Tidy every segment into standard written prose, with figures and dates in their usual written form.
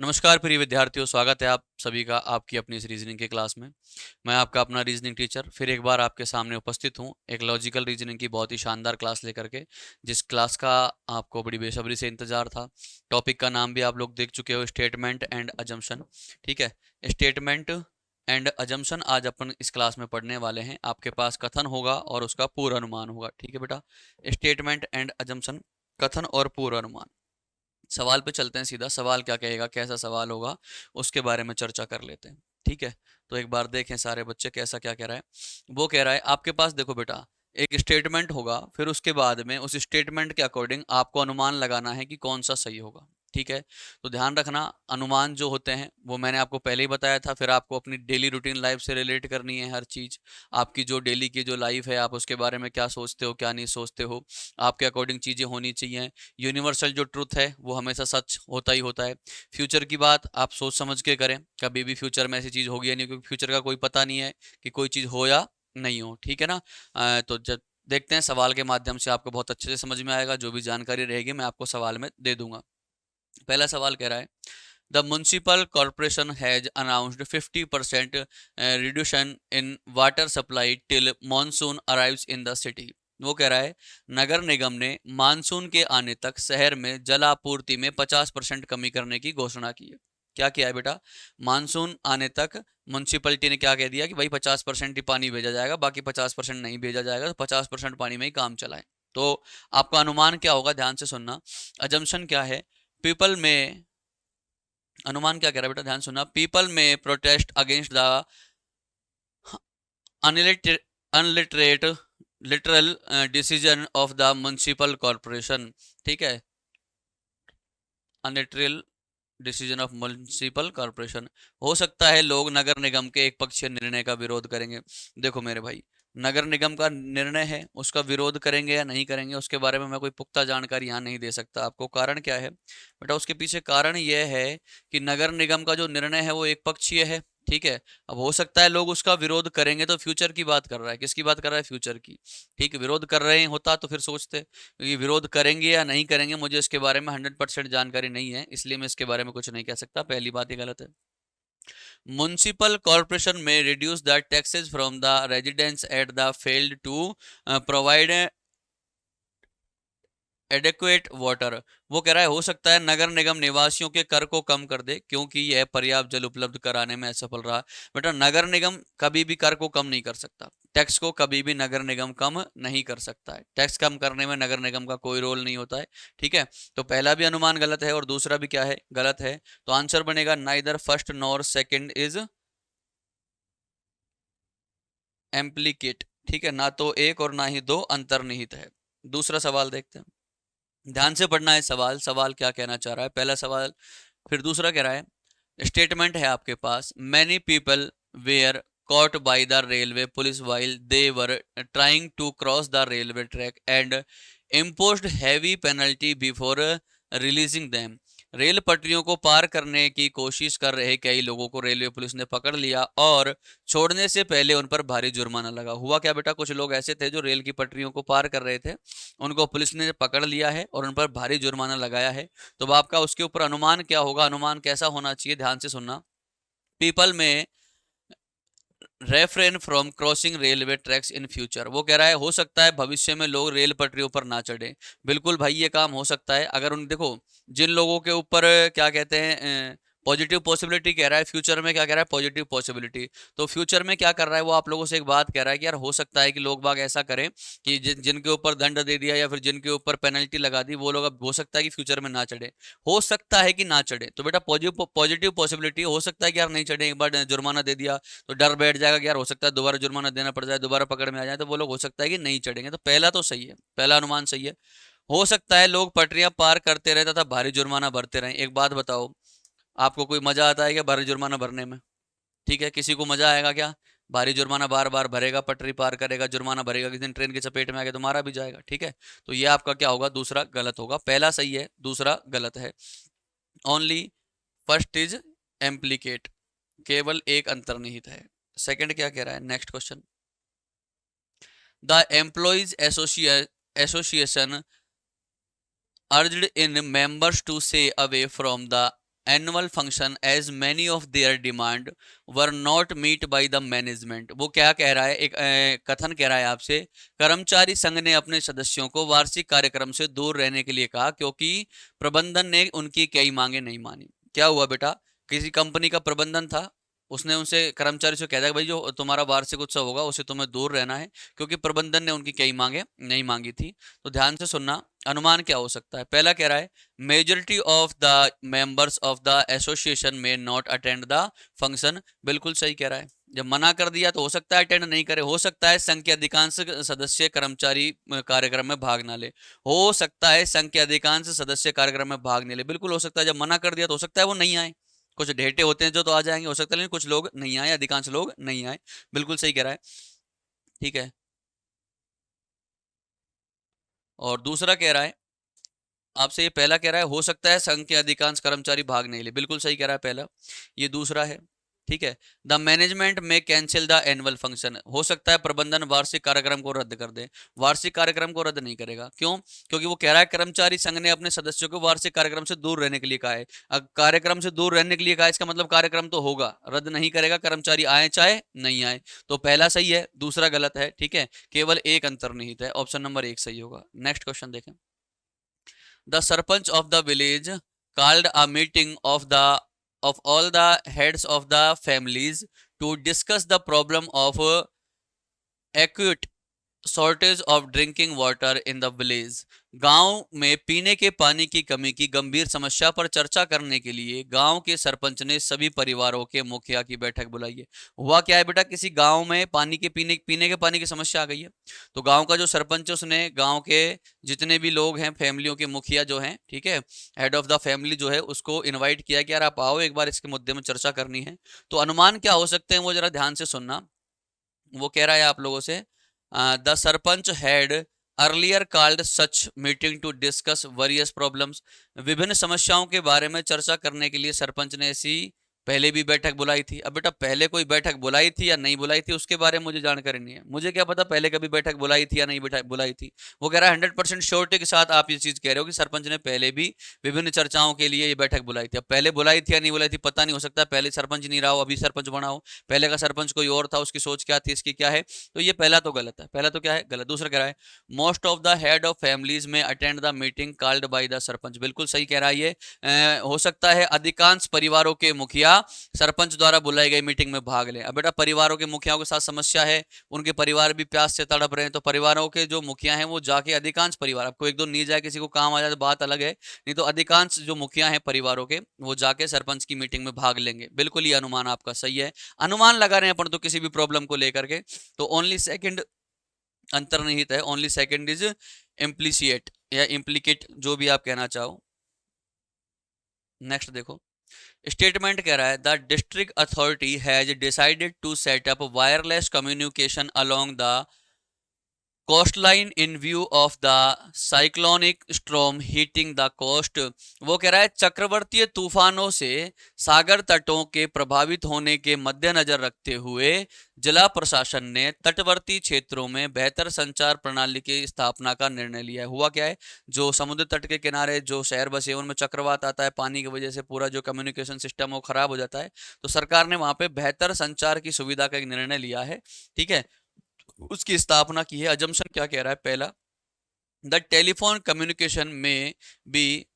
नमस्कार प्रिय विद्यार्थियों, स्वागत है आप सभी का आपकी अपनी इस रीजनिंग के क्लास में। मैं आपका अपना रीजनिंग टीचर फिर एक बार आपके सामने उपस्थित हूँ एक लॉजिकल रीजनिंग की बहुत ही शानदार क्लास लेकर के, जिस क्लास का आपको बड़ी बेसब्री से इंतजार था। टॉपिक का नाम भी आप लोग देख चुके हो, स्टेटमेंट एंड अजम्पशन। ठीक है, स्टेटमेंट एंड अजम्पशन आज अपन इस क्लास में पढ़ने वाले हैं। आपके पास कथन होगा और उसका पूर्वानुमान होगा। ठीक है बेटा, स्टेटमेंट एंड अजम्पशन, कथन और पूर्वानुमान। सवाल पे चलते हैं सीधा। सवाल क्या कहेगा, कैसा सवाल होगा, उसके बारे में चर्चा कर लेते हैं। ठीक है, तो एक बार देखें सारे बच्चे कैसा क्या कह रहा है। वो कह रहा है आपके पास देखो बेटा, एक स्टेटमेंट होगा, फिर उसके बाद में उस स्टेटमेंट के अकॉर्डिंग आपको अनुमान लगाना है कि कौन सा सही होगा। ठीक है, तो ध्यान रखना, अनुमान जो होते हैं वो मैंने आपको पहले ही बताया था। फिर आपको अपनी डेली रूटीन लाइफ से रिलेट करनी है हर चीज़। आपकी जो डेली की जो लाइफ है, आप उसके बारे में क्या सोचते हो क्या नहीं सोचते हो, आपके अकॉर्डिंग चीज़ें होनी चाहिए। यूनिवर्सल जो ट्रुथ है वो हमेशा सच होता ही होता है। फ्यूचर की बात आप सोच समझ के करें, कभी भी फ्यूचर में ऐसी चीज़ होगी या नहीं, क्योंकि फ्यूचर का कोई पता नहीं है कि कोई चीज़ हो या नहीं हो। ठीक है ना। तो जब देखते हैं सवाल के माध्यम से आपको बहुत अच्छे से समझ में आएगा। जो भी जानकारी रहेगी मैं आपको सवाल में दे दूंगा। पहला सवाल कह रहा है, the municipal corporation has announced 50% reduction in water supply till monsoon arrives in the city. वो कह रहा है नगर निगम ने मानसून के आने तक शहर में जलापूर्ति में 50% कमी करने की घोषणा की है। क्या किया है बेटा, मानसून आने तक म्यूनसिपलिटी ने क्या कह दिया कि भाई 50% ही पानी भेजा जाएगा, बाकी 50% नहीं भेजा जाएगा, तो 50% पानी में ही काम चलाए। तो आपका अनुमान क्या होगा, ध्यान से सुनना। अजम्पशन क्या है, पीपल में, अनुमान क्या कह रहा है बेटा, ध्यान सुनना। People may protest against the unilateral literal decision of the municipal corporation. ठीक है, unilateral decision of municipal corporation. हो सकता है लोग नगर निगम के एक पक्षीय निर्णय का विरोध करेंगे। देखो मेरे भाई, नगर निगम का निर्णय है, उसका विरोध करेंगे या नहीं करेंगे उसके बारे में मैं कोई पुख्ता जानकारी यहाँ नहीं दे सकता आपको। कारण क्या है बेटा, उसके पीछे कारण यह है कि नगर निगम का जो निर्णय है वो एक पक्षीय है। ठीक है, अब हो सकता है लोग उसका विरोध करेंगे, तो फ्यूचर की बात कर रहा है, किसकी बात कर रहा है, फ्यूचर की। ठीक है, विरोध कर रहे होता तो फिर सोचते, ये विरोध करेंगे या नहीं करेंगे मुझे इसके बारे में 100% जानकारी नहीं है, इसलिए मैं इसके बारे में कुछ नहीं कह सकता। पहली बात ये गलत है। म्युनिसिपल कॉर्पोरेशन में reduce the taxes from the residents at the failed to provide adequate water. वो कह रहा है हो सकता है नगर निगम निवासियों के कर को कम कर दे क्योंकि यह पर्याप्त जल उपलब्ध कराने में असफल रहा। बेटा नगर निगम कभी भी कर को कम नहीं कर सकता, टैक्स को कभी भी नगर निगम कम नहीं कर सकता है। टैक्स कम करने में नगर निगम का कोई रोल नहीं होता है। ठीक है, तो पहला भी अनुमान गलत है और दूसरा भी क्या है, गलत है। तो आंसर बनेगा neither first nor second is implicate. ठीक है, ना तो एक और ना ही दो अंतर्निहित है। दूसरा सवाल देखते हैं, ध्यान से पढ़ना है सवाल। सवाल क्या कहना चाह रहा है, पहला सवाल, फिर दूसरा कह रहा है। स्टेटमेंट है आपके पास, many people were caught by the railway police while they were trying to cross the railway track and imposed heavy penalty before releasing them। Rail पटरियों को पार करने की कोशिश कर रहे कई लोगों को रेलवे पुलिस ने पकड़ लिया और छोड़ने से पहले उन पर भारी जुर्माना लगा। हुआ क्या बेटा, कुछ लोग ऐसे थे जो रेल की पटरियों को पार कर रहे थे, उनको पुलिस ने पकड़ लिया है और उन पर भारी जुर्माना लगाया है। तो अब आपका उसके ऊपर अनुमान क्या होगा, अनुमान कैसा होना चाहिए, ध्यान से सुनना। People may refrain from crossing railway tracks in future. वो कह रहा है हो सकता है भविष्य में लोग रेल पटरियों पर ना चढ़े। बिल्कुल भाई, ये काम हो सकता है। अगर उन देखो, जिन लोगों के ऊपर क्या कहते हैं पॉजिटिव पॉसिबिलिटी कह रहा है, फ्यूचर में क्या कह रहा है, पॉजिटिव पॉसिबिलिटी। तो फ्यूचर में क्या कर रहा है वो आप लोगों से एक बात कह रहा है कि यार हो सकता है कि लोग बाग ऐसा करें कि जिनके ऊपर दंड दे दिया या फिर जिनके ऊपर पेनल्टी लगा दी, वो लोग अब हो सकता है कि फ्यूचर में ना चढ़े। हो सकता है कि ना चढ़े, तो बेटा पॉजिटिव पॉसिबिलिटी हो सकता है कि यार नहीं चढ़े, एक बार जुर्माना दे दिया तो डर बैठ जाएगा कि यार हो सकता है दोबारा जुर्माना देना पड़ जाए, दोबारा पकड़ में आ जाए, तो वो लोग हो सकता है कि नहीं चढ़ेंगे। तो पहला तो सही है, पहला अनुमान सही है। हो सकता है लोग पटरियां पार करते रहे तथा भारी जुर्माना भरते रहे। एक बात बताओ, आपको कोई मजा आता है क्या भारी जुर्माना भरने में? ठीक है, किसी को मजा आएगा क्या? भारी जुर्माना बार बार भरेगा, पटरी पार करेगा, जुर्माना भरेगा, किसी दिन ट्रेन की चपेट में आ गया तो मारा भी जाएगा। ठीक है, तो ये आपका क्या होगा, दूसरा गलत होगा। पहला सही है, दूसरा गलत है। ओनली फर्स्ट इज एम्प्लीकेट, केवल एक अंतर्निहित है। सेकंड क्या कह रहा है, next question. The employees association urged in members to stay away from the annual function as many of their demand were not meet by the management. वो क्या कह रहा है, एक कथन कह रहा है आपसे, कर्मचारी संघ ने अपने सदस्यों को वार्षिक कार्यक्रम से दूर रहने के लिए कहा क्योंकि प्रबंधन ने उनकी कई मांगे नहीं मानी। क्या हुआ बेटा, किसी कंपनी का प्रबंधन था, उसने उनसे कर्मचारी से कह दिया भाई जो तुम्हारा वार्षिक उत्सव होगा उसे तुम्हें दूर रहना है क्योंकि प्रबंधन ने उनकी कई मांगे नहीं मांगी थी। तो ध्यान से सुनना, अनुमान क्या हो सकता है। पहला कह रहा है majority of the members of the association में नॉट अटेंड द फंक्शन। बिल्कुल सही कह रहा है, जब मना कर दिया तो हो सकता है अटेंड नहीं करे, हो सकता है संघ के अधिकांश सदस्य कर्मचारी कार्यक्रम में भाग ना ले, हो सकता है संघ के अधिकांश सदस्य कार्यक्रम में भाग नहीं ले। बिल्कुल हो सकता है, जब मना कर दिया तो हो सकता है वो नहीं आए, कुछ ढेटे होते हैं जो तो आ जाएंगे, हो सकता है लेकिन कुछ लोग नहीं आए, अधिकांश लोग नहीं आए। बिल्कुल सही कह रहा है, ठीक है। और दूसरा कह रहा है आपसे, ये पहला कह रहा है हो सकता है संघ के अधिकांश कर्मचारी भाग नहीं ले, बिल्कुल सही कह रहा है पहला। ये दूसरा है, ठीक है। द मैनेजमेंट में कैंसिल द एनुअल फंक्शन, हो सकता है प्रबंधन वार्षिक कार्यक्रम को रद्द कर दे। वार्षिक कार्यक्रम को रद्द नहीं करेगा, क्यों? क्योंकि वो कह रहा है कर्मचारी संघ ने अपने सदस्यों को वार्षिक कार्यक्रम से दूर रहने के लिए कहा है। अब कार्यक्रम से दूर रहने के लिए कहा है, इसका मतलब कार्यक्रम तो होगा, रद्द नहीं करेगा, कर्मचारी आए चाहे नहीं आए। तो पहला सही है, दूसरा गलत है, ठीक है। केवल एक अंतर्निहित है, ऑप्शन नंबर 1 सही होगा। नेक्स्ट क्वेश्चन देखें। The Sarpanch of the village called a meeting of all the heads of the families to discuss the problem of acute shortage of drinking water in the village. गांव में पीने के पानी की कमी की गंभीर समस्या पर चर्चा करने के लिए गांव के सरपंच ने सभी परिवारों के मुखिया की बैठक बुलाई है। हुआ क्या है बेटा, किसी गांव में पानी के पीने के पानी की समस्या आ गई है, तो गांव का जो सरपंच है उसने गांव के जितने भी लोग हैं, फैमिलियों के मुखिया जो हैं, ठीक है, हेड ऑफ द फैमिली जो है, उसको इन्वाइट किया कि यार आप आओ, एक बार इसके मुद्दे में चर्चा करनी है। तो अनुमान क्या हो सकते हैं वो जरा ध्यान से सुनना। वो कह रहा है आप लोगों से, the sarpanch had earlier called such meeting to discuss various problems. विभिन्न समस्याओं के बारे में चर्चा करने के लिए सरपंच ने ऐसी पहले भी बैठक बुलाई थी। अब बेटा पहले कोई बैठक बुलाई थी या नहीं बुलाई थी उसके बारे में मुझे जानकारी नहीं है, मुझे क्या पता पहले कभी बैठक बुलाई थी या नहीं बुलाई थी। वो कह रहा है 100% श्योरिटी के साथ आप ये चीज कह रहे हो कि सरपंच ने पहले भी विभिन्न चर्चाओं के लिए ये बैठक बुलाई थी। अब पहले बुलाई थी या नहीं बुलाई थी पता नहीं, हो सकता है पहले सरपंच नहीं रहा हो, अभी सरपंच बना हो, पहले का सरपंच कोई और था, उसकी सोच क्या थी, इसकी क्या है। तो ये पहला तो गलत है, पहला तो क्या है, गलत। दूसरा कह रहा है most of the head of families may attend the meeting called by the sarpanch. बिल्कुल सही कह रहा है ये, हो सकता है अधिकांश परिवारों के मुखिया सरपंच द्वारा बुलाई गई मीटिंग में भाग लें। अब बेटा परिवारों के मुखियाओं के साथ समस्या है, उनके परिवार भी प्यास से तड़प रहे हैं, तो परिवारों के जो मुखिया हैं वो जाके, अधिकांश परिवार, आपको एक दो नहीं जाए किसी को काम आ जाए तो बात अलग है, नहीं तो अधिकांश जो मुखिया हैं परिवारों के वो जाके सरपंच की मीटिंग में भाग लेंगे। बिल्कुल ये अनुमान आपका सही है, अनुमान लगा रहे हैं अपन तो किसी भी प्रॉब्लम को लेकर के। तो ओनली सेकंड अंतर्निहित है, ओनली सेकंड इज इम्प्लीसिएट या इम्प्लीकेट, जो भी आप कहना चाहो। नेक्स्ट देखो, स्टेटमेंट कह रहा है the district authority has decided to set up wireless communication along the coastline in view of the cyclonic storm hitting the coast. वो कह रहा है चक्रवर्तीय तूफानों से सागर तटों के प्रभावित होने के मद्देनजर रखते हुए जिला प्रशासन ने तटवर्ती क्षेत्रों में बेहतर संचार प्रणाली की स्थापना का निर्णय लिया है। हुआ क्या है, जो समुद्र तट के किनारे जो शहर बसे उनमें चक्रवात आता है, पानी की वजह से पूरा जो कम्युनिकेशन सिस्टम वो खराब हो जाता है, तो सरकार ने वहां पे बेहतर संचार की सुविधा का एक निर्णय लिया है, ठीक है, उसकी स्थापना की है। अजम्पशन क्या कह रहा है, पहला the telephone communication may be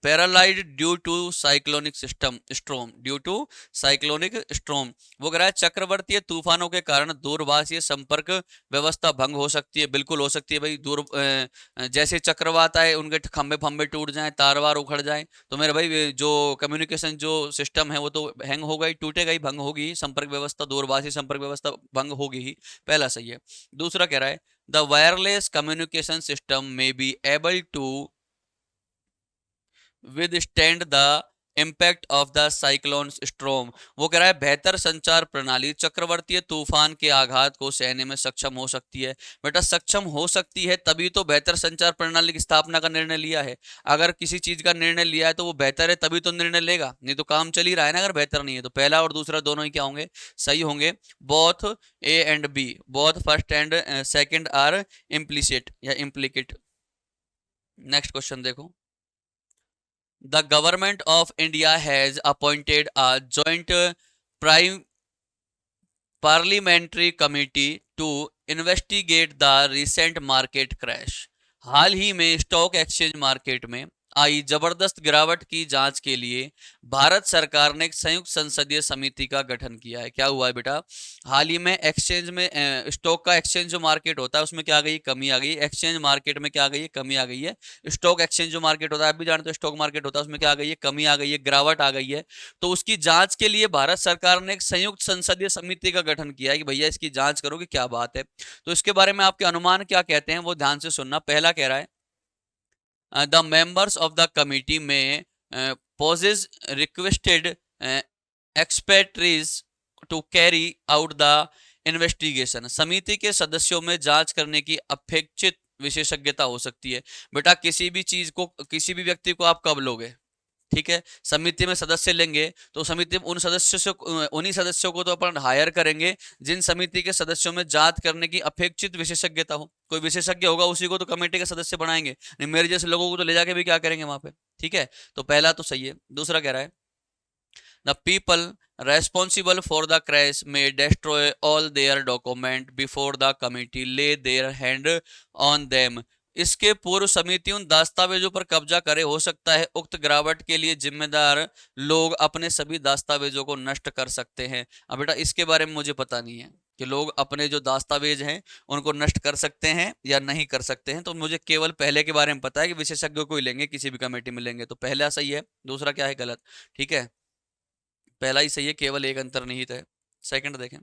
paralysed due to cyclonic system storm, due to cyclonic storm. वो कह रहा है चक्रवर्तीय तूफानों के कारण दूरभाषीय संपर्क व्यवस्था भंग हो सकती है। बिल्कुल हो सकती है भाई, जैसे चक्रवात आए उनके खंबे फंबे टूट जाएं, तार वार उखड़ जाएं, तो मेरे भाई जो कम्युनिकेशन जो सिस्टम है वो तो हैंग होगा ही, टूटेगा ही, भंग होगी, संपर्क व्यवस्था, दूरभाषी संपर्क व्यवस्था भंग होगी ही। पहला सही है। दूसरा कह रहा है the wireless communication system may be able to withstand the impact of the cyclone storm। वो कह रहा है बेहतर संचार प्रणाली चक्रवर्तीय तूफान के आघात को सहने में सक्षम हो सकती है। बेटा सक्षम हो सकती है तभी तो बेहतर संचार प्रणाली की स्थापना का निर्णय लिया है। अगर किसी चीज का निर्णय लिया है तो वो बेहतर है तभी तो निर्णय लेगा, नहीं तो काम चल ही रहा है ना अगर बेहतर नहीं है। तो पहला और दूसरा दोनों ही क्या होंगे, सही होंगे। Both A and B, both first and second are implicit या इम्प्लीकेट। नेक्स्ट क्वेश्चन देखो, the government of India has appointed a joint prime parliamentary committee to investigate the recent market crash. हाल ही में स्टॉक एक्सचेंज मार्केट में आई जबरदस्त गिरावट की जांच के लिए भारत सरकार ने एक संयुक्त संसदीय समिति का गठन किया है। क्या हुआ है बेटा, हाल ही में एक्सचेंज में स्टॉक का एक्सचेंज जो मार्केट होता है उसमें क्या आ गई, कमी आ गई। एक्सचेंज मार्केट में क्या आ गई है, कमी आ गई है। स्टॉक एक्सचेंज जो मार्केट होता है, आप भी जानते हो स्टॉक मार्केट होता है, उसमें क्या आ गई है, कमी आ गई है, गिरावट आ गई है। तो उसकी जांच के लिए भारत सरकार ने एक संयुक्त संसदीय समिति का गठन किया है कि भैया इसकी जांच करो कि क्या बात है। तो इसके बारे में आपके अनुमान क्या कहते हैं वो ध्यान से सुनना। पहला कह रहा है the members of the committee may poses requested expertise to carry out the investigation। समिति के सदस्यों में जांच करने की अपेक्षित विशेषज्ञता हो सकती है। बेटा किसी भी चीज को, किसी भी व्यक्ति को आप कब लोगे, ठीक है, समिति में सदस्य लेंगे तो समिति में उन सदस्यों से, उन्हीं सदस्यों को तो अपन हायर करेंगे जिन समिति के सदस्यों में जांच करने की अपेक्षित विशेषज्ञता हो। कोई विशेषज्ञ होगा उसी को तो कमेटी का सदस्य बनाएंगे, नहीं मेरे जैसे लोगों को तो ले जाके भी क्या करेंगे वहां पे, ठीक है। तो पहला तो सही है। दूसरा कह रहा है the people responsible for the crash may destroy all their document before the committee lay their hand on them। इसके पूर्व समिति उन दस्तावेजों पर कब्जा करे, हो सकता है उक्त गिरावट के लिए जिम्मेदार लोग अपने सभी दस्तावेजों को नष्ट कर सकते हैं। अब बेटा इसके बारे में मुझे पता नहीं है कि लोग अपने जो दस्तावेज हैं उनको नष्ट कर सकते हैं या नहीं कर सकते हैं। तो मुझे केवल पहले के बारे में पता है कि विशेषज्ञों को ही लेंगे, किसी भी कमेटी में लेंगे। तो पहला सही है, दूसरा क्या है गलत, ठीक है। पहला ही सही है, केवल एक अंतर्निहित है। सेकंड देखें,